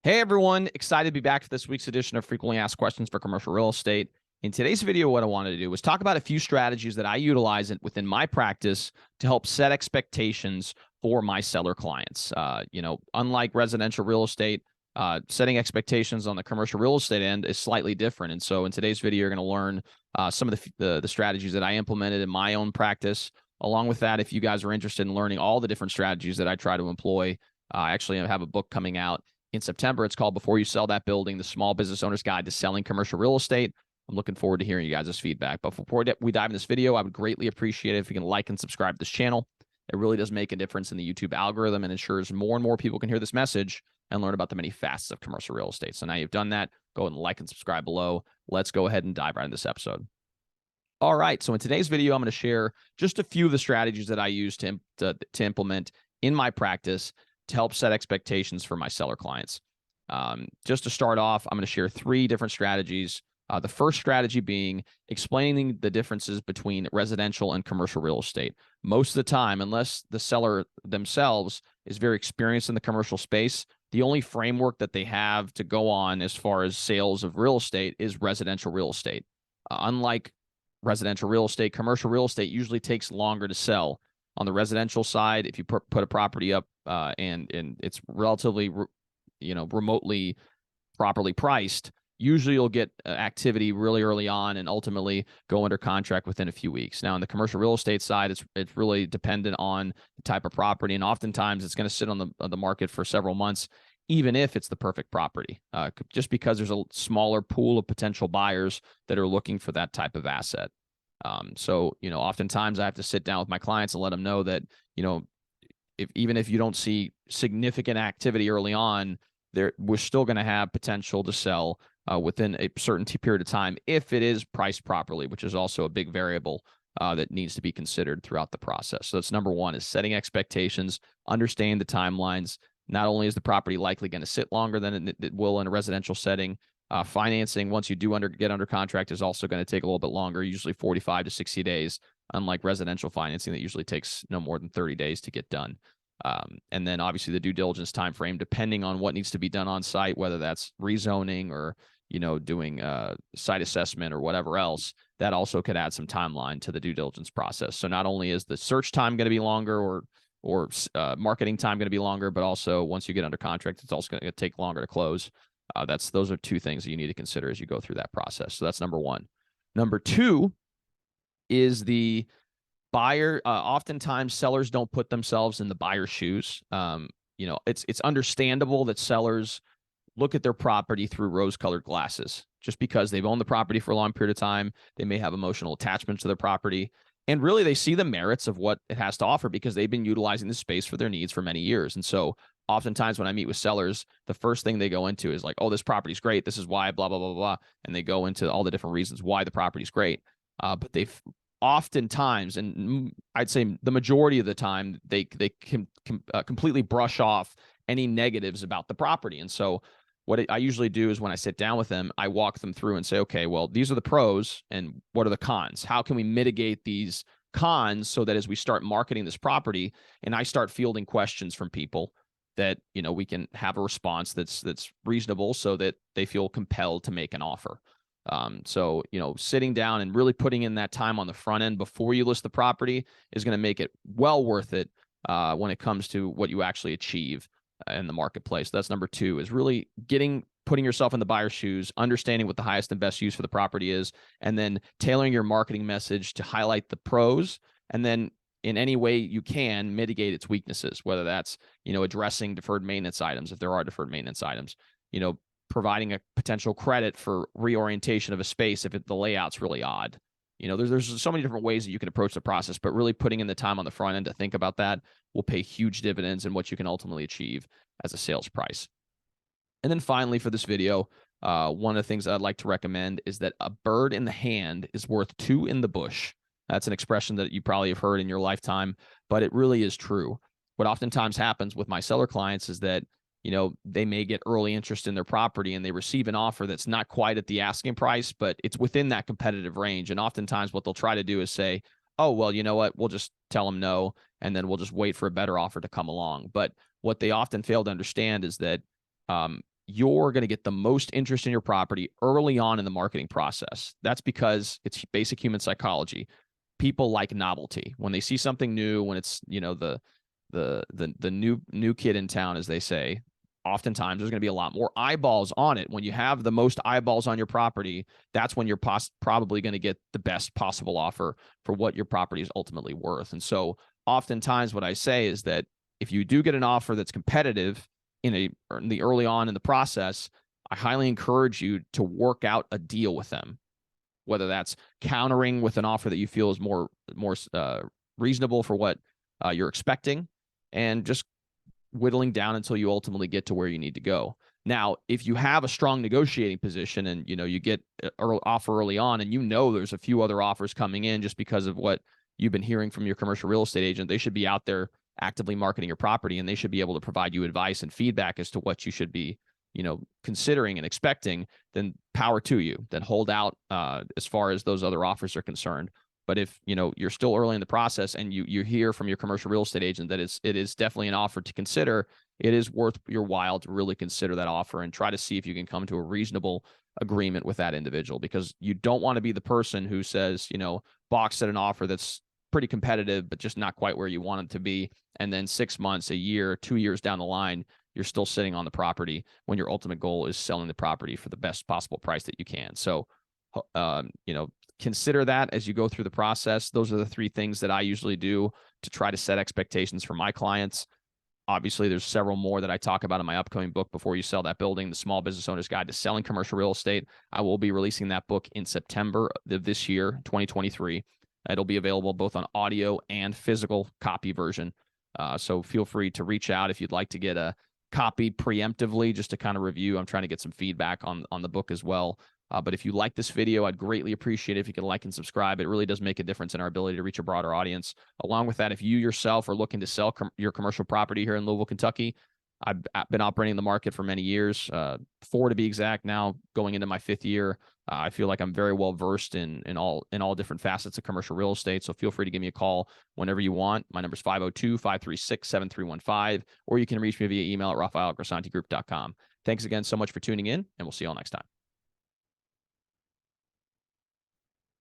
Hey everyone, excited to be back for this week's edition of Frequently Asked Questions for Commercial Real Estate. In today's video, what I wanted to do was talk about a few strategies that I utilize within my practice to help set expectations for my seller clients. Unlike residential real estate, setting expectations on the commercial real estate end is slightly different. And so in today's video, you're going to learn some of the strategies that I implemented in my own practice. Along with that, if you guys are interested in learning all the different strategies that I try to employ, I actually have a book coming out in September. It's called Before You Sell That Building, the Small Business Owner's Guide to Selling Commercial Real Estate. I'm looking forward to hearing you guys' feedback. But before we dive in this video, I would greatly appreciate it if you can like and subscribe to this channel. It really does make a difference in the YouTube algorithm and ensures more and more people can hear this message and learn about the many facets of commercial real estate. So now you've done that, go ahead and like and subscribe below. Let's go ahead and dive right into this episode. All right, so in today's video, I'm going to share just a few of the strategies that I use to implement in my practice to help set expectations for my seller clients. Just to start off, I'm going to share 3 different strategies. The first strategy being explaining the differences between residential and commercial real estate. Most of the time, unless the seller themselves is very experienced in the commercial space, the only framework that they have to go on as far as sales of real estate is residential real estate. Unlike residential real estate, commercial real estate usually takes longer to sell. On the residential side, if you put a property up and it's relatively remotely properly priced, usually you'll get activity really early on and ultimately go under contract within a few weeks. Now, on the commercial real estate side, it's really dependent on the type of property, and oftentimes it's going to sit on the market for several months, even if it's the perfect property, just because there's a smaller pool of potential buyers that are looking for that type of asset. So oftentimes I have to sit down with my clients and let them know that, even if you don't see significant activity early on, we're still going to have potential to sell within a certain period of time if it is priced properly, which is also a big variable that needs to be considered throughout the process. So that's number one, is setting expectations, understanding the timelines. Not only is the property likely going to sit longer than it will in a residential setting, financing, once you do get under contract, is also going to take a little bit longer, usually 45 to 60 days, unlike residential financing that usually takes no more than 30 days to get done. And then obviously the due diligence time frame, depending on what needs to be done on site, whether that's rezoning or doing site assessment or whatever else, that also could add some timeline to the due diligence process. So not only is the search time going to be longer or marketing time going to be longer, but also once you get under contract, it's also going to take longer to close. Those are 2 things that you need to consider as you go through that process. So that's number 1. Number 2 is the buyer. Oftentimes sellers don't put themselves in the buyer's shoes. It's understandable that sellers look at their property through rose-colored glasses. Just because they've owned the property for a long period of time, they may have emotional attachments to their property, and really they see the merits of what it has to offer because they've been utilizing the space for their needs for many years. And so oftentimes when I meet with sellers, the first thing they go into is like, oh, this property's great, this is why, blah, blah, blah, blah. And they go into all the different reasons why the property's great. But they've oftentimes, and I'd say the majority of the time, they can completely brush off any negatives about the property. And so what I usually do is when I sit down with them, I walk them through and say, okay, well, these are the pros and what are the cons? How can we mitigate these cons so that as we start marketing this property and I start fielding questions from people, that we can have a response that's reasonable so that they feel compelled to make an offer. So sitting down and really putting in that time on the front end before you list the property is going to make it well worth it when it comes to what you actually achieve in the marketplace. That's number 2, is really putting yourself in the buyer's shoes, understanding what the highest and best use for the property is, and then tailoring your marketing message to highlight the pros, and then in any way you can mitigate its weaknesses, whether that's, addressing deferred maintenance items, if there are deferred maintenance items, providing a potential credit for reorientation of a space if the layout's really odd. There's so many different ways that you can approach the process, but really putting in the time on the front end to think about that will pay huge dividends in what you can ultimately achieve as a sales price. And then finally, for this video, one of the things I'd like to recommend is that a bird in the hand is worth 2 in the bush. That's an expression that you probably have heard in your lifetime, but it really is true. What oftentimes happens with my seller clients is that they may get early interest in their property and they receive an offer that's not quite at the asking price, but it's within that competitive range. And oftentimes what they'll try to do is say, oh, well, you know what, we'll just tell them no, and then we'll just wait for a better offer to come along. But what they often fail to understand is that you're going to get the most interest in your property early on in the marketing process. That's because it's basic human psychology. People like novelty. When they see something new, when it's, the new kid in town, as they say, oftentimes there's going to be a lot more eyeballs on it. When you have the most eyeballs on your property, that's when you're probably going to get the best possible offer for what your property is ultimately worth. And so oftentimes what I say is that if you do get an offer that's competitive in the early on in the process, I highly encourage you to work out a deal with them, whether that's countering with an offer that you feel is more reasonable for what you're expecting, and just whittling down until you ultimately get to where you need to go. Now, if you have a strong negotiating position and you get an offer early on, and there's a few other offers coming in just because of what you've been hearing from your commercial real estate agent, they should be out there actively marketing your property, and they should be able to provide you advice and feedback as to what you should be considering and expecting. Then power to you. Then hold out as far as those other offers are concerned. But if you're still early in the process and you hear from your commercial real estate agent that it is definitely an offer to consider, it is worth your while to really consider that offer and try to see if you can come to a reasonable agreement with that individual, because you don't want to be the person who says, balks at an offer that's pretty competitive, but just not quite where you want it to be. And then 6 months, a year, 2 years down the line, you're still sitting on the property when your ultimate goal is selling the property for the best possible price that you can. So, consider that as you go through the process. Those are the 3 things that I usually do to try to set expectations for my clients. Obviously, there's several more that I talk about in my upcoming book, Before You Sell That Building, The Small Business Owner's Guide to Selling Commercial Real Estate. I will be releasing that book in September of this year, 2023. It'll be available both on audio and physical copy version. So feel free to reach out if you'd like to get a copy preemptively, just to kind of review. I'm trying to get some feedback on the book as well. But if you like this video, I'd greatly appreciate it if you could like and subscribe. It really does make a difference in our ability to reach a broader audience. Along with that, if you yourself are looking to sell your commercial property here in Louisville, Kentucky, I've been operating the market for many years, 4 to be exact, now going into my 5th year. I feel like I'm very well versed in all different facets of commercial real estate. So feel free to give me a call whenever you want. My number is 502-536-7315, or you can reach me via email at raphael@grisantigroup.com. Thanks again so much for tuning in, and we'll see you all next time.